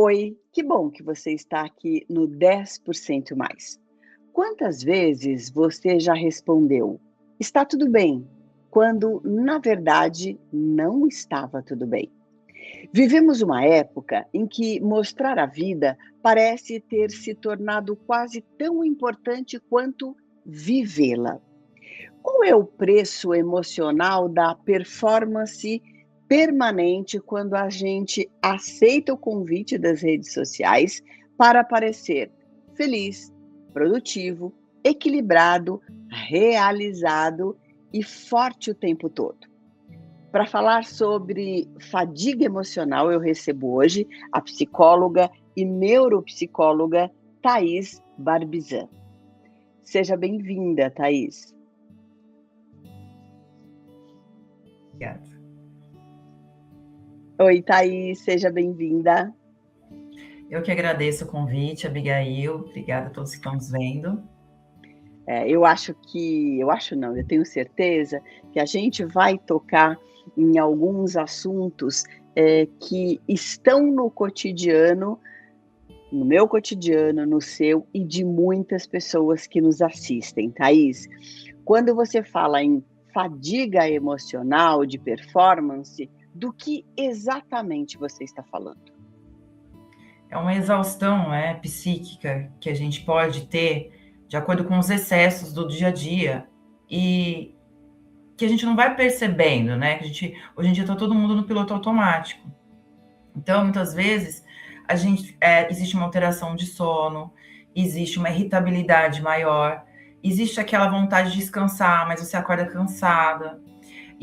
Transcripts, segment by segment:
Oi, que bom que você está aqui no 10% mais. Quantas vezes você já respondeu, está tudo bem, quando na verdade não estava tudo bem? Vivemos uma época em que mostrar a vida parece ter se tornado quase tão importante quanto vivê-la. Qual é o preço emocional da performance permanente quando a gente aceita o convite das redes sociais para parecer feliz, produtivo, equilibrado, realizado e forte o tempo todo? Para falar sobre fadiga emocional, eu recebo hoje a psicóloga e neuropsicóloga Thaís Barbizan. Seja bem-vinda, Thaís. Obrigada. Oi, Thaís, seja bem-vinda. Eu que agradeço o convite, Abigail. Obrigada a todos que estão nos vendo. Eu tenho certeza que a gente vai tocar em alguns assuntos que estão no cotidiano, no meu cotidiano, no seu e de muitas pessoas que nos assistem. Thaís, quando você fala em fadiga emocional de performance, do que exatamente você está falando? É uma exaustão, psíquica que a gente pode ter de acordo com os excessos do dia a dia e que a gente não vai percebendo, né? Hoje em dia está todo mundo no piloto automático. Então, muitas vezes, existe uma alteração de sono, existe uma irritabilidade maior, existe aquela vontade de descansar, mas você acorda cansada.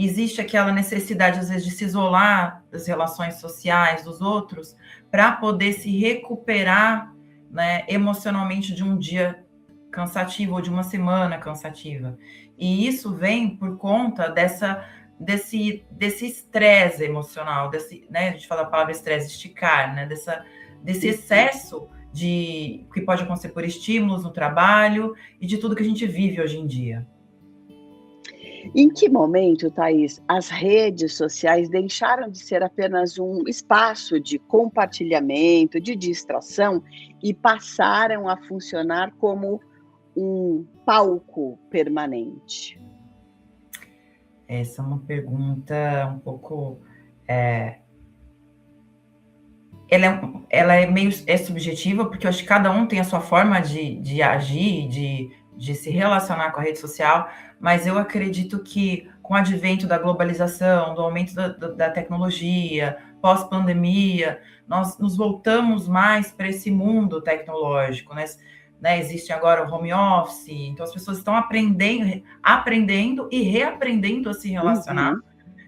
Existe aquela necessidade, às vezes, de se isolar das relações sociais dos outros para poder se recuperar, né, emocionalmente de um dia cansativo ou de uma semana cansativa. E isso vem por conta desse estresse emocional, né, a gente fala a palavra estresse, esticar, né, desse excesso que pode acontecer por estímulos no trabalho e de tudo que a gente vive hoje em dia. Em que momento, Thaís, as redes sociais deixaram de ser apenas um espaço de compartilhamento, de distração e passaram a funcionar como um palco permanente? Essa é uma pergunta um pouco... Ela é meio subjetiva, porque eu acho que cada um tem a sua forma de agir, de se relacionar com a rede social, mas eu acredito que com o advento da globalização, do aumento da tecnologia, pós-pandemia, nós nos voltamos mais para esse mundo tecnológico, né? Existe agora o home office, então as pessoas estão aprendendo e reaprendendo a se relacionar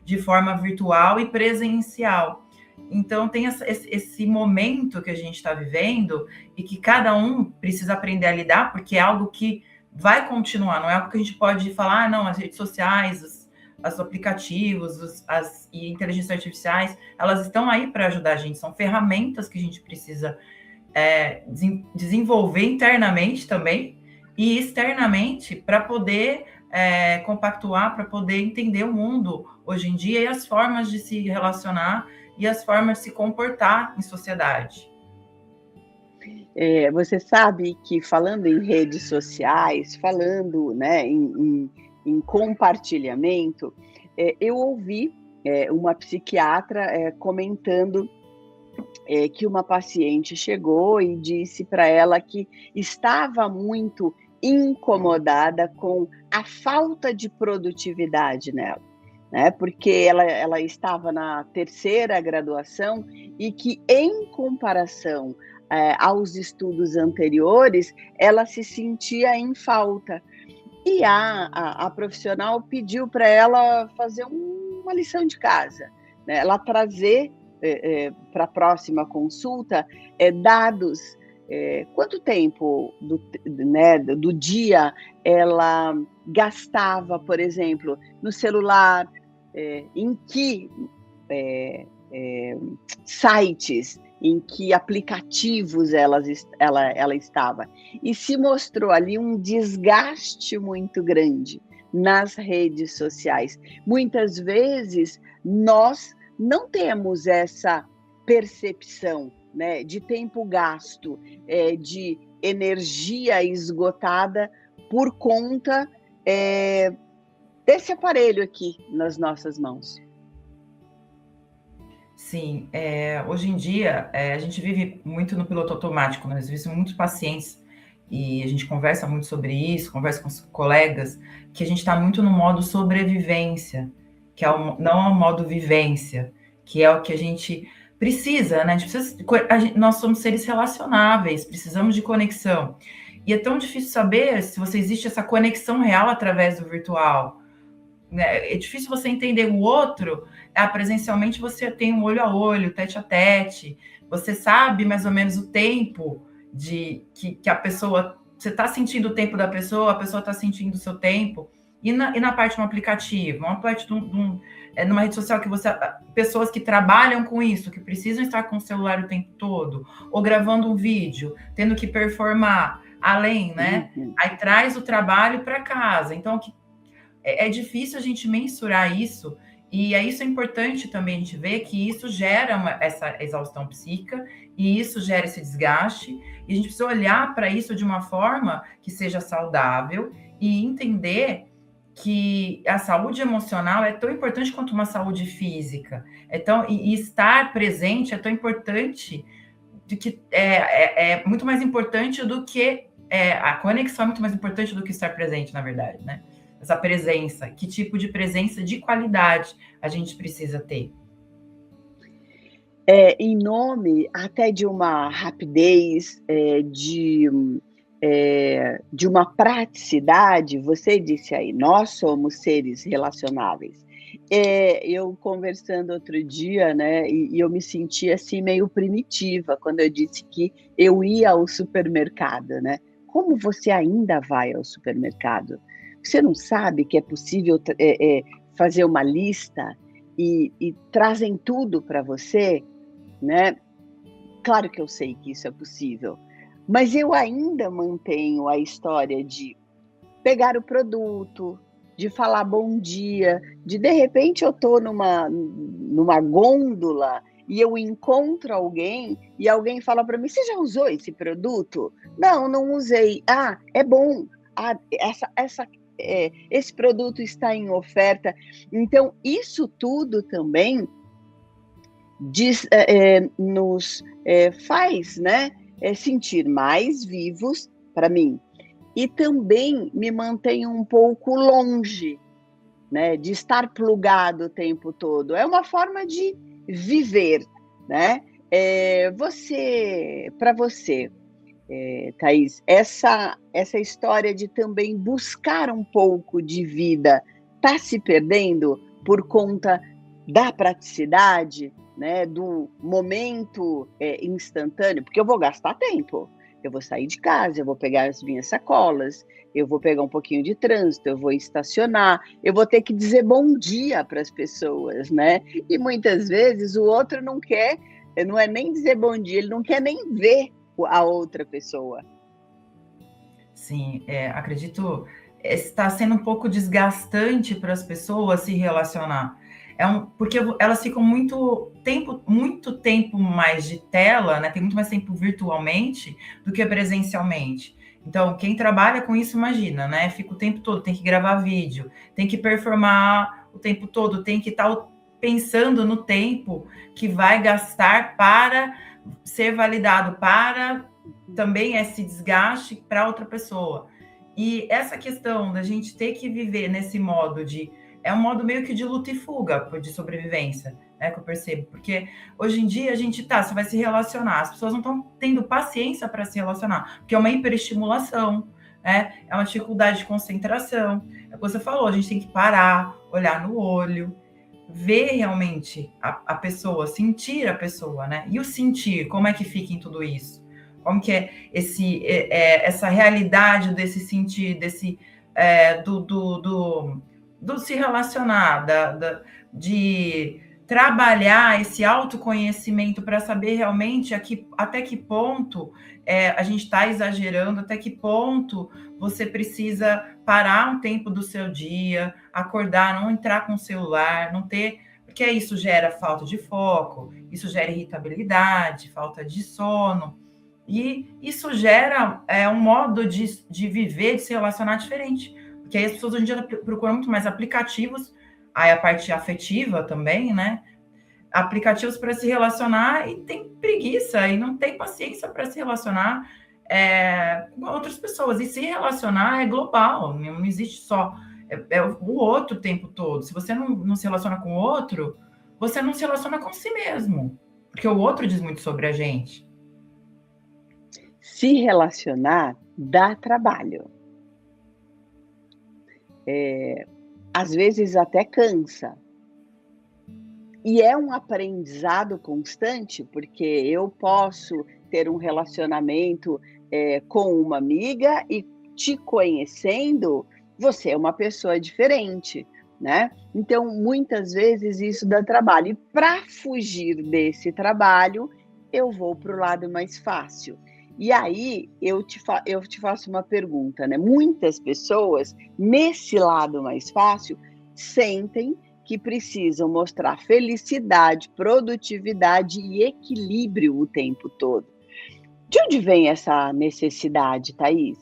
de forma virtual e presencial. Então, tem esse momento que a gente está vivendo e que cada um precisa aprender a lidar, porque é algo que vai continuar, não é algo que a gente pode falar, não, as redes sociais, os aplicativos, e inteligências artificiais, elas estão aí para ajudar a gente, são ferramentas que a gente precisa desenvolver internamente também e externamente para poder compactuar, para poder entender o mundo hoje em dia e as formas de se relacionar e as formas de se comportar em sociedade. Você sabe que falando em redes sociais, falando, né, em compartilhamento, eu ouvi uma psiquiatra comentando que uma paciente chegou e disse para ela que estava muito incomodada com a falta de produtividade nela, né? Porque ela estava na terceira graduação e que, em comparação aos estudos anteriores, ela se sentia em falta. E a profissional pediu para ela fazer uma lição de casa, né? Ela trazer para a próxima consulta dados, quanto tempo do dia ela gastava, por exemplo, no celular, em que sites, em que aplicativos ela estava. E se mostrou ali um desgaste muito grande nas redes sociais. Muitas vezes nós não temos essa percepção né, de tempo gasto, de energia esgotada por conta desse aparelho aqui nas nossas mãos. Sim, hoje em dia a gente vive muito no piloto automático, né? Nós vivemos muitos pacientes e a gente conversa muito sobre isso, conversa com os colegas, que a gente está muito no modo sobrevivência, que é não é o modo vivência, que é o que a gente precisa, né? Nós somos seres relacionáveis, precisamos de conexão. E é tão difícil saber se existe essa conexão real através do virtual. É difícil você entender o outro, presencialmente você tem um olho a olho, tete a tete, você sabe mais ou menos o tempo que a pessoa, você está sentindo o tempo da pessoa, a pessoa está sentindo o seu tempo, e na parte de um aplicativo, uma parte numa rede social pessoas que trabalham com isso, que precisam estar com o celular o tempo todo, ou gravando um vídeo, tendo que performar, além, né? Aí traz o trabalho para casa, então é difícil a gente mensurar isso, e isso é importante também a gente ver que isso gera essa exaustão psíquica, e isso gera esse desgaste, e a gente precisa olhar para isso de uma forma que seja saudável e entender que a saúde emocional é tão importante quanto uma saúde física. E estar presente é tão importante, é muito mais importante do que a conexão é muito mais importante do que estar presente, na verdade, né? Essa presença, que tipo de presença de qualidade a gente precisa ter? Em nome até de uma rapidez, de uma praticidade, você disse aí, nós somos seres relacionáveis. Eu conversando outro dia, né, e eu me senti assim meio primitiva quando eu disse que eu ia ao supermercado, né? Como você ainda vai ao supermercado? Você não sabe que é possível fazer uma lista e trazem tudo para você, né? Claro que eu sei que isso é possível, mas eu ainda mantenho a história de pegar o produto, de falar bom dia, de repente eu estou numa gôndola e eu encontro alguém e alguém fala para mim: você já usou esse produto? Não, não usei. Ah, é bom. Ah, esse produto está em oferta. Então, isso tudo também nos faz, né, sentir mais vivos para mim. E também me mantém um pouco longe, né, de estar plugado o tempo todo. É uma forma de viver, né? Para você, Thaís, essa história de também buscar um pouco de vida está se perdendo por conta da praticidade, né, do momento instantâneo, porque eu vou gastar tempo. Eu vou sair de casa, eu vou pegar as minhas sacolas, eu vou pegar um pouquinho de trânsito, eu vou estacionar, eu vou ter que dizer bom dia para as pessoas, né? E muitas vezes o outro não quer, não é nem dizer bom dia, ele não quer nem ver a outra pessoa. Sim, acredito, está sendo um pouco desgastante para as pessoas se relacionar. Porque elas ficam muito tempo mais de tela, né? Tem muito mais tempo virtualmente do que presencialmente. Então, quem trabalha com isso, imagina, né? Fica o tempo todo, tem que gravar vídeo, tem que performar o tempo todo, tem que estar pensando no tempo que vai gastar para ser validado, para também esse desgaste para outra pessoa. E essa questão da gente ter que viver nesse modo é um modo meio que de luta e fuga, de sobrevivência, né, que eu percebo. Porque hoje em dia você vai se relacionar, as pessoas não estão tendo paciência para se relacionar, porque é uma hiperestimulação, né, é uma dificuldade de concentração. É o que você falou, a gente tem que parar, olhar no olho, ver realmente a pessoa, sentir a pessoa, né? E o sentir, como é que fica em tudo isso? Como que é essa realidade desse sentir, do se relacionar, de trabalhar esse autoconhecimento para saber realmente até que ponto a gente está exagerando, até que ponto você precisa parar um tempo do seu dia, acordar, não entrar com o celular, não ter... porque isso gera falta de foco, isso gera irritabilidade, falta de sono, e isso gera um modo de viver, de se relacionar diferente, porque aí as pessoas hoje em dia procuram muito mais aplicativos, aí a parte afetiva também, né? Aplicativos para se relacionar e tem preguiça e não tem paciência para se relacionar com outras pessoas. E se relacionar é global, não existe só o outro o tempo todo. Se você não se relaciona com o outro, você não se relaciona com si mesmo, porque o outro diz muito sobre a gente. Se relacionar dá trabalho. Às vezes até cansa. E é um aprendizado constante, porque eu posso ter um relacionamento com uma amiga e te conhecendo, você é uma pessoa diferente, né? Então, muitas vezes isso dá trabalho. E para fugir desse trabalho, eu vou para o lado mais fácil. E aí, eu te faço uma pergunta, né? Muitas pessoas, nesse lado mais fácil, sentem que precisam mostrar felicidade, produtividade e equilíbrio o tempo todo. De onde vem essa necessidade, Thaís?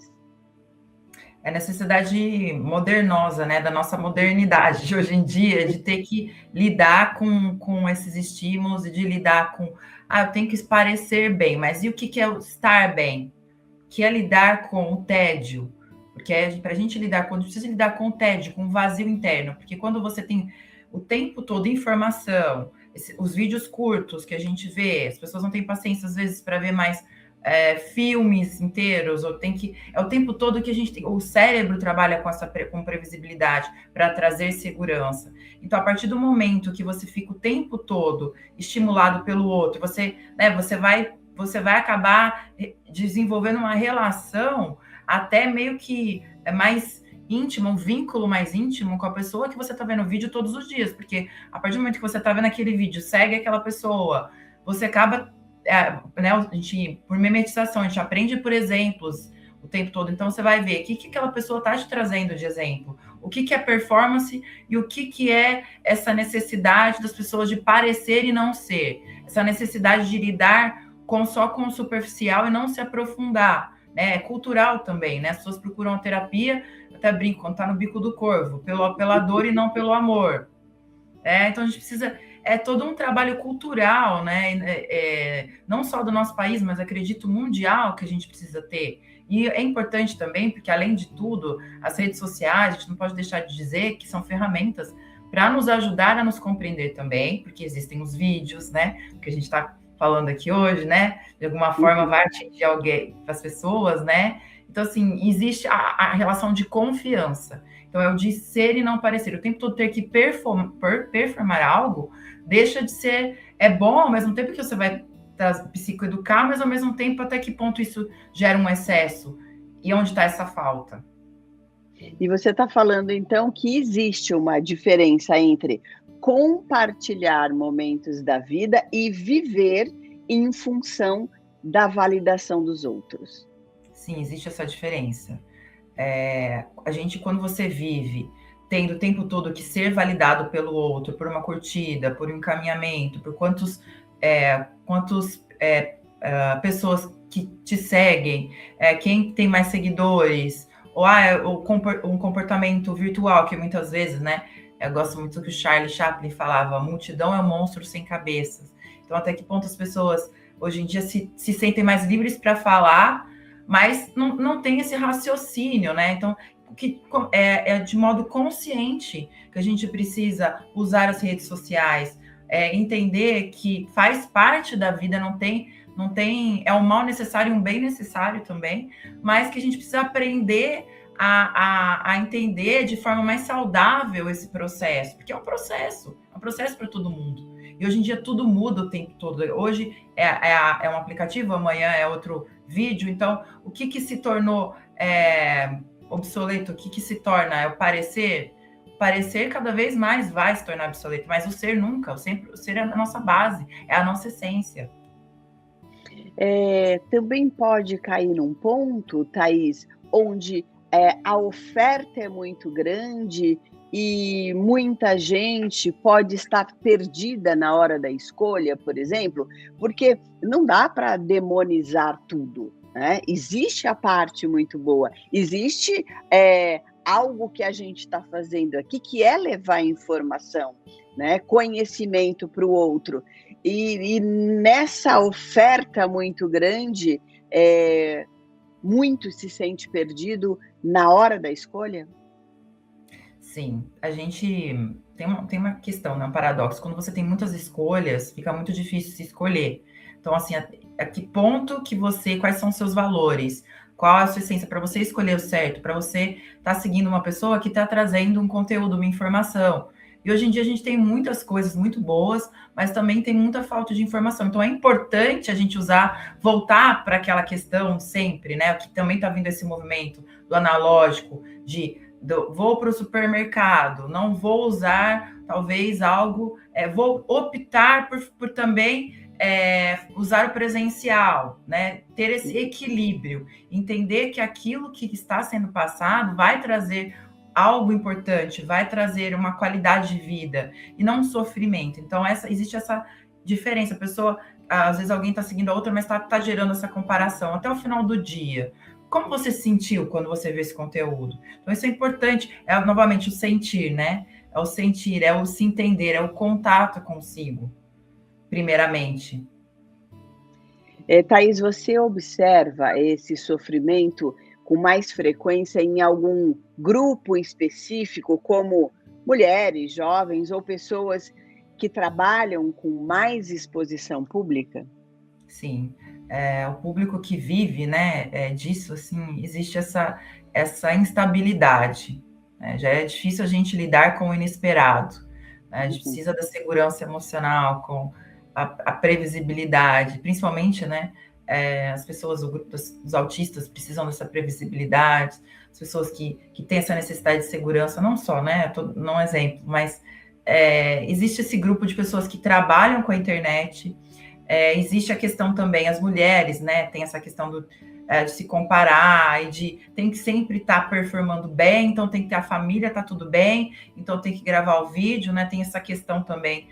É necessidade modernosa, né, da nossa modernidade de hoje em dia, de ter que lidar com esses estímulos e de lidar com, eu tenho que parecer bem, mas e o que é estar bem? Que é lidar com o tédio, porque para a gente lidar, quando precisa lidar com o tédio, com o vazio interno, porque quando você tem o tempo todo informação, os vídeos curtos que a gente vê, as pessoas não têm paciência às vezes para ver mais filmes inteiros, ou é o tempo todo que a gente tem, o cérebro trabalha com previsibilidade para trazer segurança. Então, a partir do momento que você fica o tempo todo estimulado pelo outro, você vai acabar desenvolvendo uma relação até meio que mais íntima, um vínculo mais íntimo com a pessoa que você está vendo o vídeo todos os dias, porque a partir do momento que você está vendo aquele vídeo, segue aquela pessoa, você acaba, né, a gente, por memetização, a gente aprende por exemplos o tempo todo, então você vai ver o que aquela pessoa está te trazendo de exemplo, o que é performance e o que é essa necessidade das pessoas de parecer e não ser, essa necessidade de lidar só com o superficial e não se aprofundar, né? É cultural também, né? As pessoas procuram a terapia, até brinco, quando tá no bico do corvo, pela dor e não pelo amor. Então a gente precisa, todo um trabalho cultural, né? Não só do nosso país, mas acredito mundial que a gente precisa ter. E é importante também, porque além de tudo, as redes sociais, a gente não pode deixar de dizer que são ferramentas para nos ajudar a nos compreender também, porque existem os vídeos, né? Que a gente está falando aqui hoje, né? De alguma forma vai atingir alguém, as pessoas, né? Então, assim, existe a relação de confiança. Então, é o de ser e não parecer. O tempo todo ter que performar algo deixa de ser... É bom ao mesmo tempo que você vai psicoeducar, mas ao mesmo tempo até que ponto isso gera um excesso? E onde está essa falta? E você está falando, então, que existe uma diferença entre compartilhar momentos da vida e viver em função da validação dos outros. Sim, existe essa diferença. A gente, quando você vive tendo o tempo todo que ser validado pelo outro, por uma curtida, por um encaminhamento, por quantas pessoas que te seguem, quem tem mais seguidores, ou um comportamento virtual, que muitas vezes, né? Eu gosto muito do que o Charlie Chaplin falava, a multidão é um monstro sem cabeças. Então, até que ponto as pessoas, hoje em dia, se sentem mais livres para falar, mas não tem esse raciocínio, né? Então, que é de modo consciente que a gente precisa usar as redes sociais, entender que faz parte da vida, não tem, é um mal necessário e um bem necessário também, mas que a gente precisa aprender a entender de forma mais saudável esse processo, porque é um processo para todo mundo. E hoje em dia tudo muda o tempo todo. Hoje é um aplicativo, amanhã é outro vídeo. Então, o que se tornou obsoleto? O que se torna? É o parecer? O parecer cada vez mais vai se tornar obsoleto, mas o ser nunca. O ser é a nossa base, é a nossa essência. Também pode cair num ponto, Thaís, onde a oferta é muito grande e muita gente pode estar perdida na hora da escolha, por exemplo, porque não dá para demonizar tudo, né? Existe a parte muito boa, existe algo que a gente está fazendo aqui que é levar informação, né? Conhecimento para o outro. E nessa oferta muito grande, muito se sente perdido na hora da escolha? Sim, a gente tem uma questão, né, um paradoxo. Quando você tem muitas escolhas, fica muito difícil se escolher. Então, assim, a que ponto que você, quais são os seus valores? Qual a sua essência para você escolher o certo? Para você estar seguindo uma pessoa que está trazendo um conteúdo, uma informação. E hoje em dia a gente tem muitas coisas muito boas, mas também tem muita falta de informação. Então é importante a gente voltar para aquela questão sempre, né? Que também está vindo esse movimento do analógico, vou para o supermercado, não vou usar talvez algo, vou optar por também usar o presencial, né? Ter esse equilíbrio, entender que aquilo que está sendo passado vai trazer algo importante, vai trazer uma qualidade de vida e não um sofrimento. Então, existe essa diferença. A pessoa, às vezes alguém está seguindo a outra, mas está gerando essa comparação até o final do dia. Como você se sentiu quando você viu esse conteúdo? Então, isso é importante. Novamente, o sentir, né? É o sentir, é o se entender, é o contato consigo, primeiramente. Thaís, você observa esse sofrimento com mais frequência em algum grupo específico, como mulheres, jovens ou pessoas que trabalham com mais exposição pública? Sim, o público que vive, né, disso, assim, existe essa instabilidade, né? Já é difícil a gente lidar com o inesperado, né? A gente precisa da segurança emocional, com a previsibilidade, principalmente, né, as pessoas do grupo dos autistas precisam dessa previsibilidade, as pessoas que têm essa necessidade de segurança, não só, né, não um exemplo, mas existe esse grupo de pessoas que trabalham com a internet. Existe a questão também, as mulheres, né, tem essa questão de se comparar e tem que sempre estar performando bem, então tem que ter a família, tá tudo bem, então tem que gravar o vídeo, né, tem essa questão também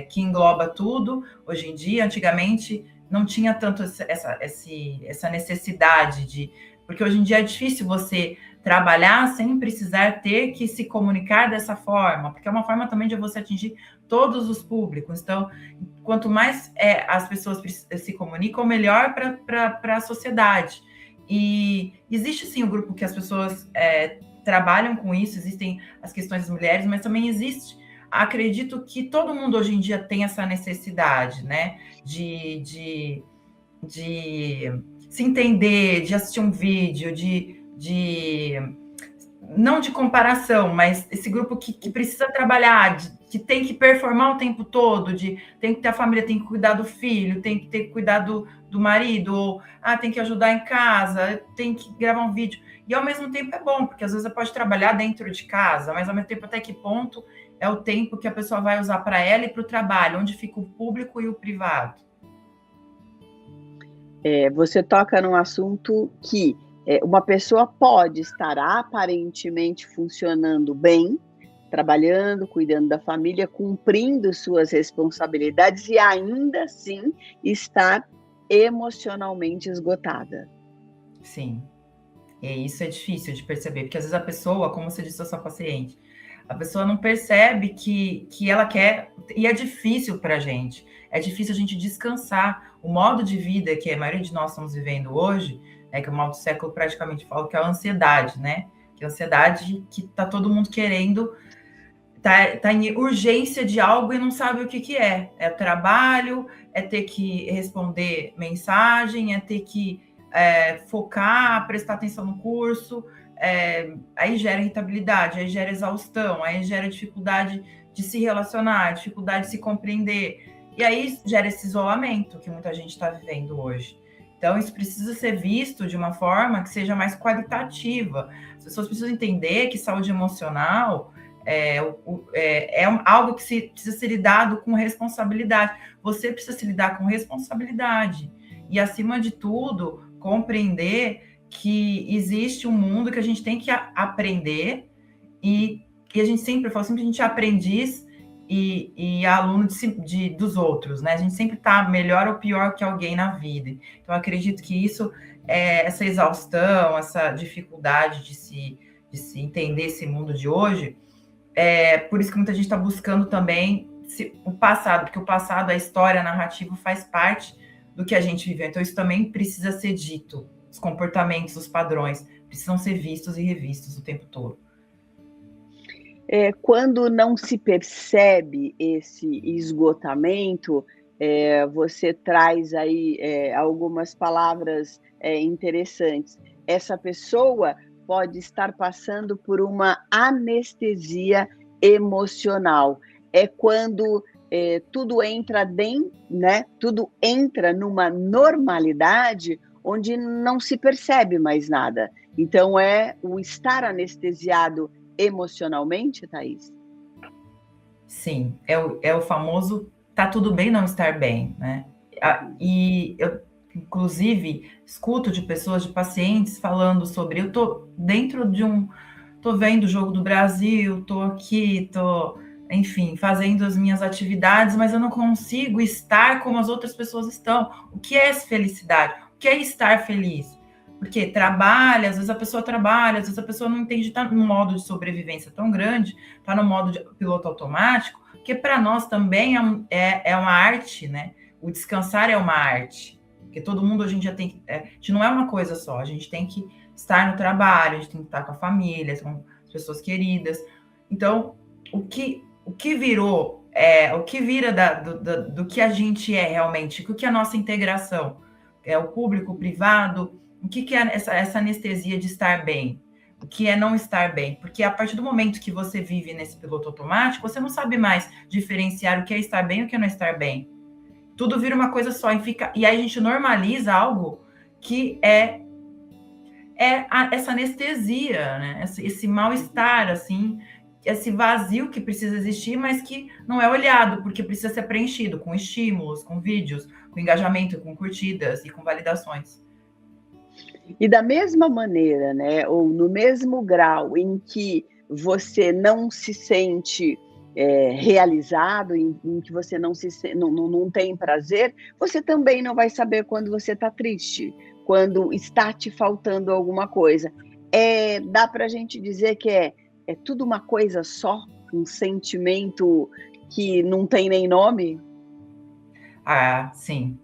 que engloba tudo. Hoje em dia, antigamente, não tinha tanto essa necessidade porque hoje em dia é difícil você trabalhar sem precisar ter que se comunicar dessa forma, porque é uma forma também de você atingir todos os públicos. Então, quanto mais as pessoas se comunicam, melhor para a sociedade. E existe, sim, o grupo que as pessoas trabalham com isso, existem as questões das mulheres, mas também existe, acredito que todo mundo hoje em dia tem essa necessidade, né, de se entender, de assistir um vídeo, não de comparação, mas esse grupo que precisa trabalhar, que tem que performar o tempo todo, tem que ter a família, tem que cuidar do filho, tem que ter que cuidar do marido, ou tem que ajudar em casa, tem que gravar um vídeo. E ao mesmo tempo é bom, porque às vezes você pode trabalhar dentro de casa, mas ao mesmo tempo até que ponto é o tempo que a pessoa vai usar para ela e para o trabalho, onde fica o público e o privado. Você toca num assunto que uma pessoa pode estar aparentemente funcionando bem, trabalhando, cuidando da família, cumprindo suas responsabilidades e ainda assim estar emocionalmente esgotada. Sim, e isso é difícil de perceber, porque às vezes a pessoa, como você disse à sua paciente, a pessoa não percebe que ela quer, e é difícil para a gente. É difícil a gente descansar. O modo de vida que a maioria de nós estamos vivendo hoje, que o mal do século praticamente fala que é a ansiedade, né? Que é a ansiedade que está todo mundo querendo, tá em urgência de algo e não sabe o que é. É trabalho, é ter que responder mensagem, é ter que focar, prestar atenção no curso. Aí gera irritabilidade, aí gera exaustão, aí gera dificuldade de se relacionar, dificuldade de se compreender. E aí gera esse isolamento que muita gente está vivendo hoje. Então, isso precisa ser visto de uma forma que seja mais qualitativa. As pessoas precisam entender que saúde emocional é algo que precisa ser lidado com responsabilidade. Você precisa se lidar com responsabilidade. E, acima de tudo, compreender que existe um mundo que a gente tem que aprender e E a gente sempre fala, sempre a gente é aprendiz e aluno dos outros, né? A gente sempre está melhor ou pior que alguém na vida. Então, eu acredito que isso, essa exaustão, essa dificuldade de se entender esse mundo de hoje, por isso que muita gente está buscando também o passado, porque o passado, a história, a narrativa faz parte do que a gente viveu. Então, isso também precisa ser dito. Os comportamentos, os padrões, precisam ser vistos e revistos o tempo todo. Quando não se percebe esse esgotamento, você traz aí algumas palavras interessantes. Essa pessoa pode estar passando por uma anestesia emocional. É quando tudo entra dentro, né? Tudo entra numa normalidade onde não se percebe mais nada. Então, é o estar anestesiado emocionalmente, Thaís? Sim, é o famoso tá tudo bem não estar bem, né? E eu, inclusive, escuto de pessoas, de pacientes falando sobre, eu tô dentro de tô vendo o Jogo do Brasil, tô aqui, enfim, fazendo as minhas atividades, mas eu não consigo estar como as outras pessoas estão. O que é essa felicidade? O que é estar feliz? Porque trabalha, às vezes a pessoa trabalha, às vezes a pessoa não entende, está num modo de sobrevivência tão grande, está no modo de piloto automático, que para nós também é uma arte, né? O descansar é uma arte. Porque todo mundo hoje em dia tem a gente não é uma coisa só, a gente tem que estar no trabalho, a gente tem que estar com a família, com as pessoas queridas. Então, o que virou, o que vira do que a gente é realmente, o que é a nossa integração? É o público, o privado, o que é essa anestesia de estar bem? O que é não estar bem? Porque a partir do momento que você vive nesse piloto automático, você não sabe mais diferenciar o que é estar bem e o que é não estar bem. Tudo vira uma coisa só e aí a gente normaliza algo que essa anestesia, né? Esse mal-estar, assim, esse vazio que precisa existir, mas que não é olhado, porque precisa ser preenchido com estímulos, com vídeos, com engajamento, com curtidas e com validações. E da mesma maneira, né, ou no mesmo grau em que você não se sente realizado, em que você não tem prazer, você também não vai saber quando você está triste, quando está te faltando alguma coisa. Dá para a gente dizer que é tudo uma coisa só, um sentimento que não tem nem nome? Ah, sim.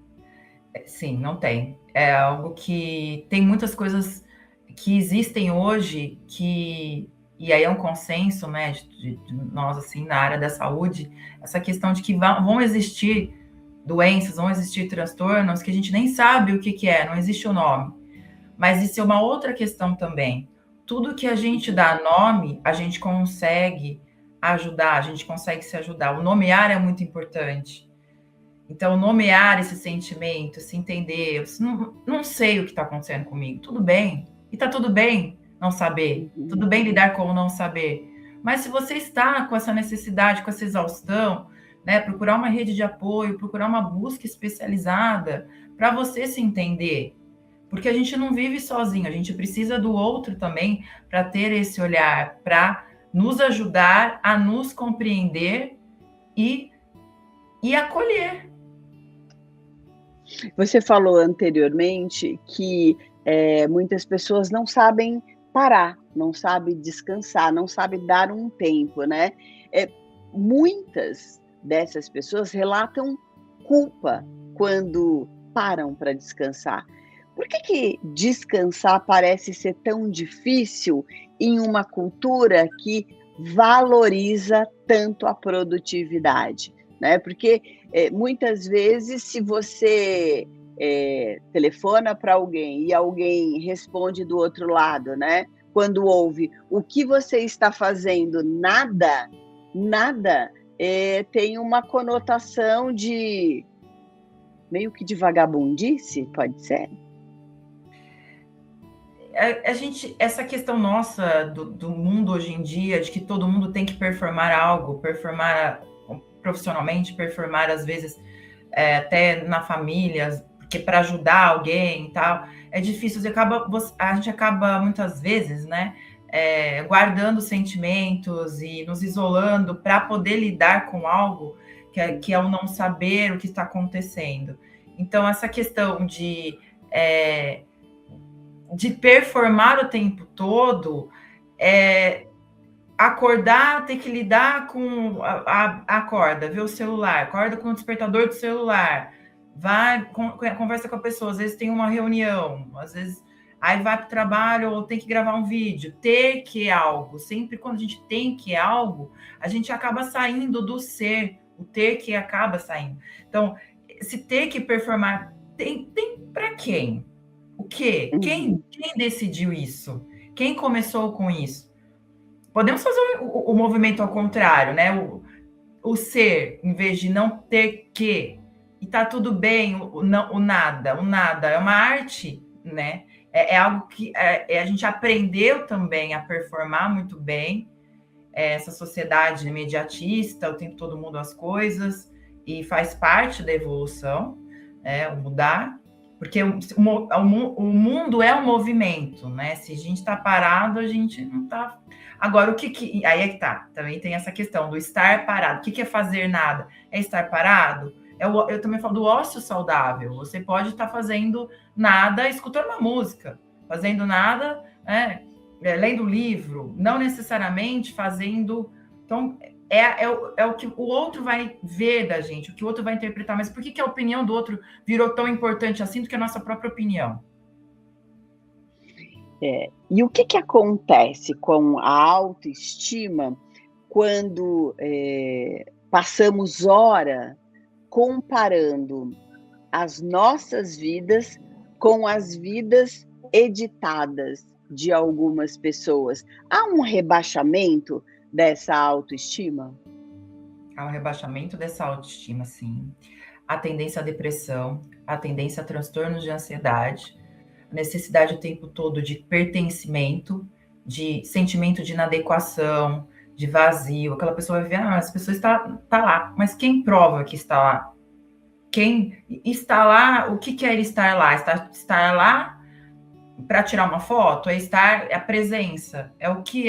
Sim, não tem. É algo que tem muitas coisas que existem hoje e aí é um consenso, né, de nós, assim, na área da saúde, essa questão de que vão existir doenças, vão existir transtornos que a gente nem sabe o que é, não existe o nome. Mas isso é uma outra questão também. Tudo que a gente dá nome, a gente consegue ajudar, a gente consegue se ajudar. O nomear é muito importante. Então, nomear esse sentimento, se entender, eu não sei o que está acontecendo comigo, tudo bem, e está tudo bem não saber, tudo bem lidar com o não saber. Mas se você está com essa necessidade, com essa exaustão, né, procurar uma rede de apoio, procurar uma busca especializada para você se entender, porque a gente não vive sozinho, a gente precisa do outro também para ter esse olhar, para nos ajudar a nos compreender e acolher. Você falou anteriormente que muitas pessoas não sabem parar, não sabem descansar, não sabem dar um tempo, né? Muitas dessas pessoas relatam culpa quando param para descansar. Por que descansar parece ser tão difícil em uma cultura que valoriza tanto a produtividade, né? Porque muitas vezes, se você telefona para alguém e alguém responde do outro lado, né? Quando ouve o que você está fazendo, nada, tem uma conotação de meio que de vagabundice, pode ser? Essa questão nossa do mundo hoje em dia, de que todo mundo tem que performar algo, performar profissionalmente, performar às vezes até na família, porque para ajudar alguém e tal, é difícil. A gente acaba muitas vezes, né, guardando sentimentos e nos isolando para poder lidar com algo que é o não saber o que está acontecendo. Então, essa questão de performar o tempo todo, acordar, ter que lidar com acorda, vê o celular, acorda com o despertador do celular, vai, conversa com a pessoa, às vezes tem uma reunião, às vezes aí vai para o trabalho ou tem que gravar um vídeo, ter que algo, sempre quando a gente tem que algo, a gente acaba saindo do ser, o ter que acaba saindo. Então, se ter que performar, tem para quem? O quê? Quem decidiu isso? Quem começou com isso? Podemos fazer o movimento ao contrário, né? O ser, em vez de não ter que, e tá tudo bem, o nada. O nada é uma arte, né? É algo que a gente aprendeu também a performar muito bem. Essa sociedade imediatista, o tempo todo muda as coisas, e faz parte da evolução, o mudar, porque o mundo é um movimento, né? Se a gente está parado, a gente não está. Agora, aí é que tá, também tem essa questão do estar parado. O que é fazer nada? É estar parado? Eu também falo do ócio saudável. Você pode estar fazendo nada, escutando uma música, fazendo nada, lendo livro, não necessariamente fazendo. Então, é o que o outro vai ver da gente, o que o outro vai interpretar. Mas por que a opinião do outro virou tão importante assim do que a nossa própria opinião? E o que acontece com a autoestima quando passamos hora comparando as nossas vidas com as vidas editadas de algumas pessoas? Há um rebaixamento dessa autoestima? Há um rebaixamento dessa autoestima, sim. A tendência à depressão, a tendência a transtornos de ansiedade, a necessidade o tempo todo de pertencimento, de sentimento de inadequação, de vazio. Aquela pessoa vai ver, essa pessoa está lá, mas quem prova que está lá? Quem está lá, o que quer estar lá? Estar lá para tirar uma foto? É a presença, é o que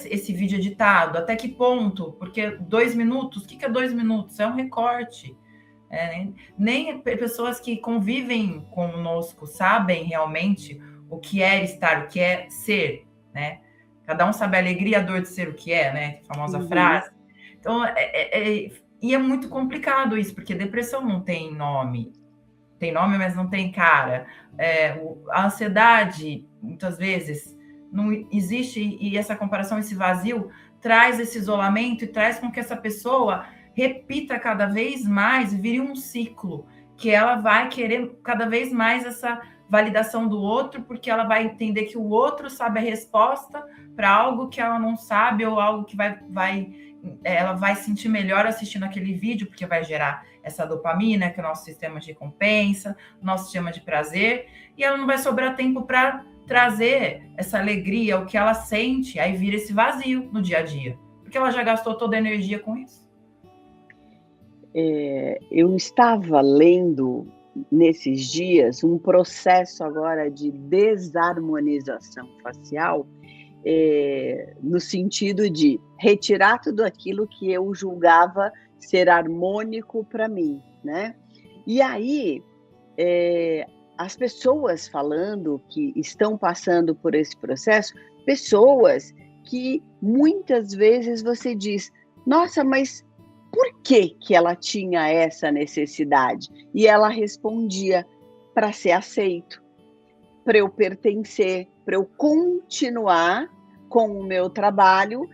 esse vídeo editado, até que ponto? Porque 2 minutos, o que é 2 minutos? É um recorte. Nem pessoas que convivem conosco sabem realmente o que é estar, o que é ser, né? Cada um sabe a alegria e a dor de ser o que é, né? A famosa frase. Então, e é muito complicado isso, porque depressão não tem nome. Tem nome, mas não tem cara. A ansiedade, muitas vezes, não existe, e essa comparação, esse vazio, traz esse isolamento e traz com que essa pessoa repita cada vez mais e vire um ciclo, que ela vai querer cada vez mais essa validação do outro, porque ela vai entender que o outro sabe a resposta para algo que ela não sabe, ou algo que ela vai sentir melhor assistindo aquele vídeo, porque vai gerar essa dopamina, que é o nosso sistema de recompensa, nosso sistema de prazer, e ela não vai sobrar tempo para trazer essa alegria, o que ela sente, aí vira esse vazio no dia a dia, porque ela já gastou toda a energia com isso. Eu estava lendo nesses dias um processo agora de desarmonização facial, no sentido de retirar tudo aquilo que eu julgava ser harmônico para mim, né? E aí, as pessoas falando que estão passando por esse processo, pessoas que muitas vezes você diz, nossa, mas por que ela tinha essa necessidade? E ela respondia, para ser aceito, para eu pertencer, para eu continuar com o meu trabalho.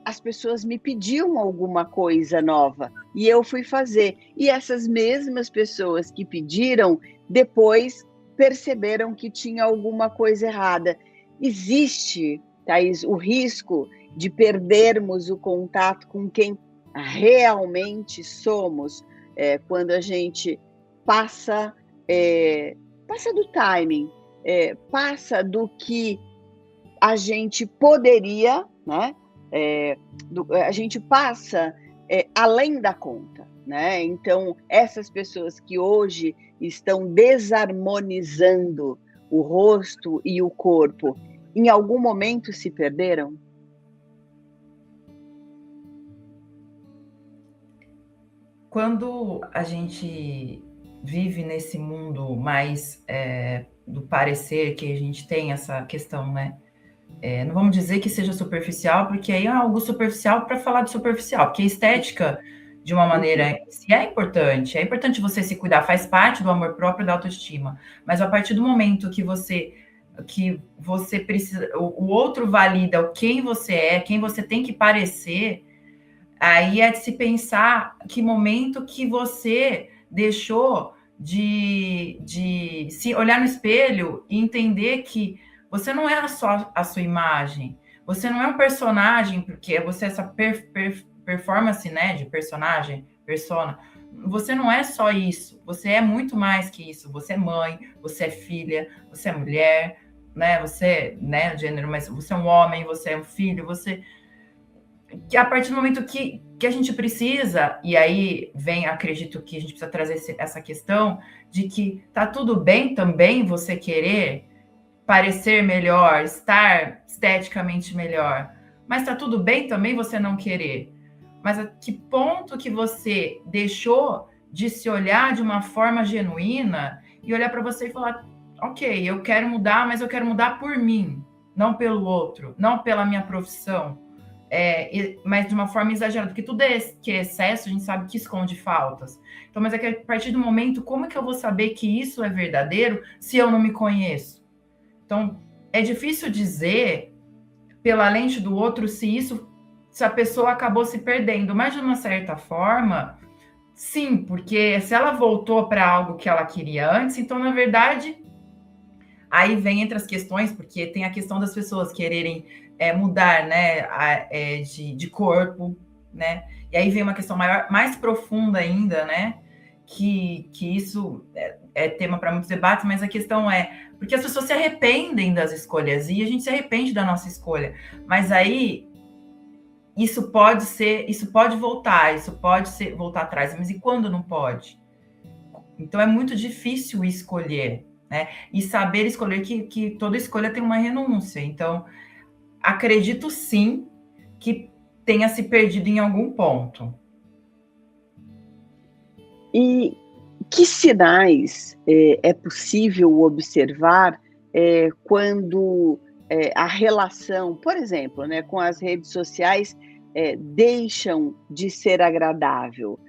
As pessoas me pediam alguma coisa nova e eu fui fazer. E essas mesmas pessoas que pediram, depois perceberam que tinha alguma coisa errada. Existe, Thaís, o risco de perdermos o contato com quem realmente somos, quando a gente passa do timing, passa do que a gente poderia, né? A gente passa além da conta, né? Então, essas pessoas que hoje estão desarmonizando o rosto e o corpo em algum momento se perderam? Quando a gente vive nesse mundo mais do parecer, que a gente tem essa questão, né? Não vamos dizer que seja superficial, porque aí é algo superficial para falar de superficial, porque estética, de uma maneira, se é importante você se cuidar, faz parte do amor próprio e da autoestima, mas a partir do momento que você precisa, o outro valida quem você é, quem você tem que parecer, aí é de se pensar que momento que você deixou de se olhar no espelho e entender que você não é só a sua imagem, você não é um personagem, porque você é essa performance, né, de personagem, persona. Você não é só isso, você é muito mais que isso. Você é mãe, você é filha, você é mulher, né? Você, né, gênero, mas você é um homem, você é um filho, você que a partir do momento que a gente precisa, e aí vem, acredito que a gente precisa trazer essa questão de que tá tudo bem também você querer parecer melhor, estar esteticamente melhor, mas tá tudo bem também você não querer. Mas a que ponto que você deixou de se olhar de uma forma genuína e olhar para você e falar, ok, eu quero mudar, mas eu quero mudar por mim, não pelo outro, não pela minha profissão, mas de uma forma exagerada, porque tudo que é excesso, a gente sabe que esconde faltas. Então, mas é que a partir do momento, como é que eu vou saber que isso é verdadeiro se eu não me conheço? Então, é difícil dizer, pela lente do outro, se a pessoa acabou se perdendo, mas de uma certa forma, sim, porque se ela voltou para algo que ela queria antes, então, na verdade, aí vem entre as questões, porque tem a questão das pessoas quererem mudar, né, de corpo, né? E aí vem uma questão maior, mais profunda ainda, né? Que isso é tema para muitos debates, mas a questão é porque as pessoas se arrependem das escolhas e a gente se arrepende da nossa escolha, mas aí isso pode voltar, voltar atrás, mas e quando não pode? Então é muito difícil escolher, né? E saber escolher que toda escolha tem uma renúncia. Então, acredito sim que tenha se perdido em algum ponto. E que sinais é possível observar quando a relação, por exemplo, né, com as redes sociais deixam de ser agradável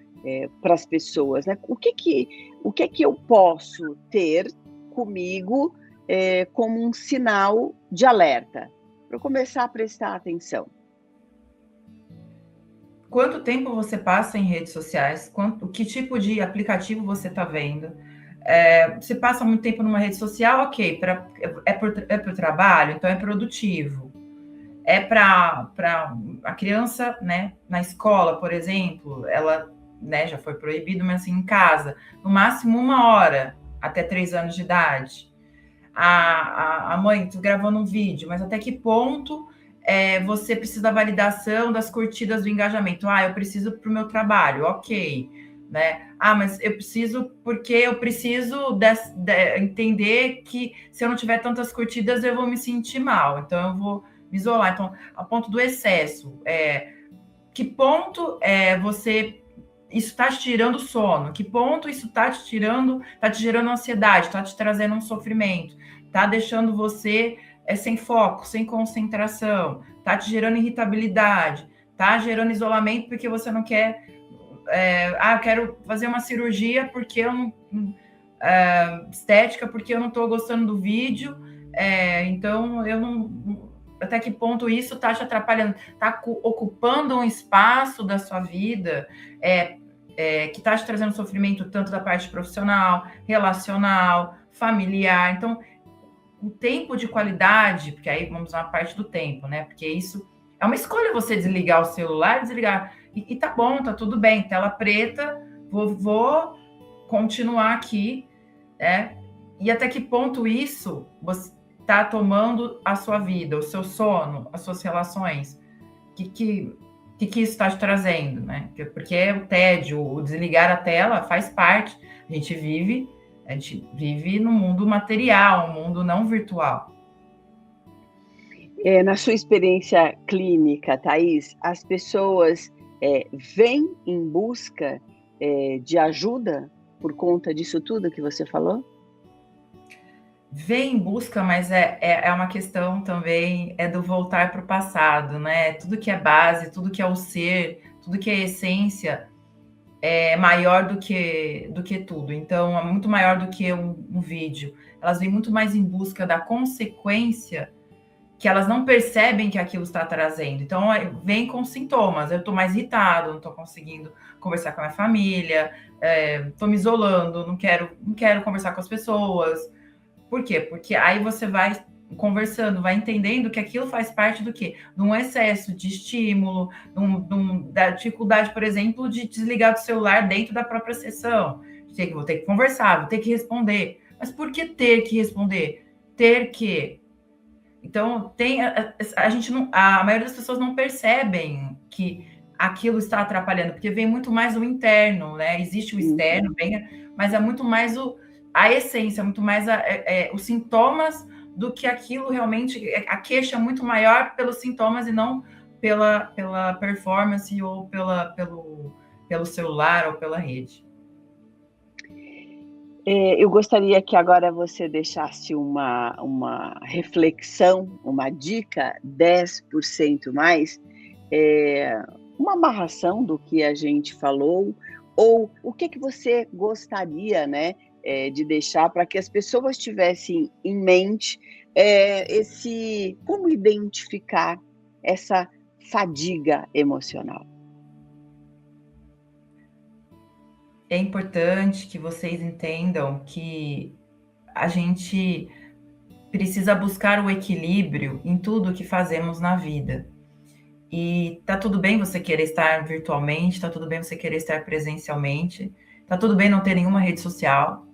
para as pessoas, né? O que que eu posso ter comigo como um sinal de alerta para eu começar a prestar atenção? Quanto tempo você passa em redes sociais? Que tipo de aplicativo você está vendo? Você passa muito tempo numa rede social, ok, para o trabalho, então é produtivo. É para a criança, né, na escola, por exemplo, ela, né, já foi proibido, mas assim, em casa, no máximo 1 hora, até 3 anos de idade. A mãe, tô gravando um vídeo, mas até que ponto você precisa da validação das curtidas do engajamento? Eu preciso para o meu trabalho, ok, né? Mas eu preciso porque eu preciso entender que se eu não tiver tantas curtidas eu vou me sentir mal, então eu vou me isolar. Então, a ponto do excesso, que ponto você isso está te tirando sono? Que ponto isso está te gerando ansiedade, está te trazendo um sofrimento, está deixando você sem foco, sem concentração, está te gerando irritabilidade, está gerando isolamento porque você não quer. Eu quero fazer uma cirurgia porque eu não. Estética, porque eu não estou gostando do vídeo, então eu não. Até que ponto isso está te atrapalhando? Está ocupando um espaço da sua vida que está te trazendo sofrimento tanto da parte profissional, relacional, familiar. Então, o tempo de qualidade, porque aí vamos na parte do tempo, né? Porque isso é uma escolha você desligar o celular, desligar. E tá bom, tá tudo bem, tela preta, vou continuar aqui, né? E até que ponto isso você está tomando a sua vida, o seu sono, as suas relações? Que isso está te trazendo, né? Porque o tédio, o desligar a tela faz parte. A gente vive no mundo material, um mundo não virtual. Na sua experiência clínica, Thaís, as pessoas vêm em busca de ajuda por conta disso tudo que você falou? Vem em busca, mas é uma questão também do voltar para o passado, né? Tudo que é base, tudo que é o ser, tudo que é essência é maior do que tudo. Então, é muito maior do que um vídeo. Elas vêm muito mais em busca da consequência que elas não percebem que aquilo está trazendo. Então, vem com sintomas. Eu estou mais irritado, não estou conseguindo conversar com a minha família, estou me isolando, não quero conversar com as pessoas. Por quê? Porque aí você vai conversando, vai entendendo que aquilo faz parte do quê? De um excesso de estímulo, da dificuldade, por exemplo, de desligar do celular dentro da própria sessão. Vou ter que conversar, vou ter que responder. Mas por que ter que responder? Ter que. Então, a gente não, a maioria das pessoas não percebem que aquilo está atrapalhando, porque vem muito mais o interno, né? Existe o externo, mas é muito mais a essência, muito mais os sintomas do que aquilo realmente. A queixa é muito maior pelos sintomas e não pela performance ou pelo celular ou pela rede. Eu gostaria que agora você deixasse uma reflexão, uma dica 10% mais, uma amarração do que a gente falou, ou o que você gostaria, né, de deixar para que as pessoas tivessem em mente como identificar essa fadiga emocional. É importante que vocês entendam que a gente precisa buscar o equilíbrio em tudo que fazemos na vida. E tá tudo bem você querer estar virtualmente, tá tudo bem você querer estar presencialmente, tá tudo bem não ter nenhuma rede social,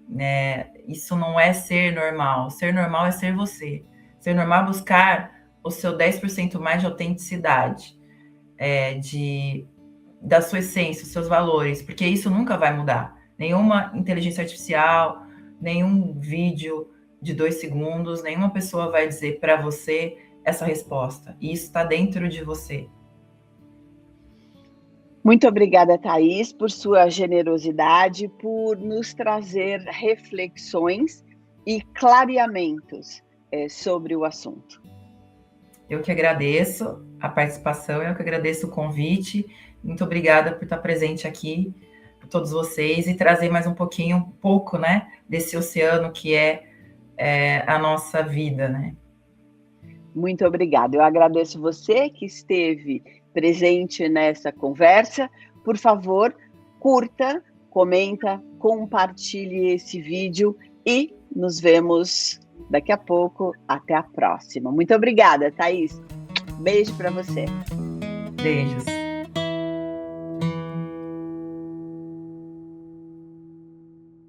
né? Isso não é ser normal. Ser normal é ser você. Ser normal é buscar o seu 10% mais de autenticidade, da sua essência, os seus valores, porque isso nunca vai mudar. Nenhuma inteligência artificial, nenhum vídeo de 2 segundos, nenhuma pessoa vai dizer para você essa resposta. E isso está dentro de você. Muito obrigada, Thaís, por sua generosidade, por nos trazer reflexões e clareamentos sobre o assunto. Eu que agradeço a participação, eu que agradeço o convite. Muito obrigada por estar presente aqui, por todos vocês, e trazer mais um pouco, né, desse oceano que é a nossa vida, né? Muito obrigada. Eu agradeço você que esteve presente nessa conversa. Por favor, curta, comenta, compartilhe esse vídeo e nos vemos daqui a pouco. Até a próxima. Muito obrigada, Thaís. Beijo para você. Beijos.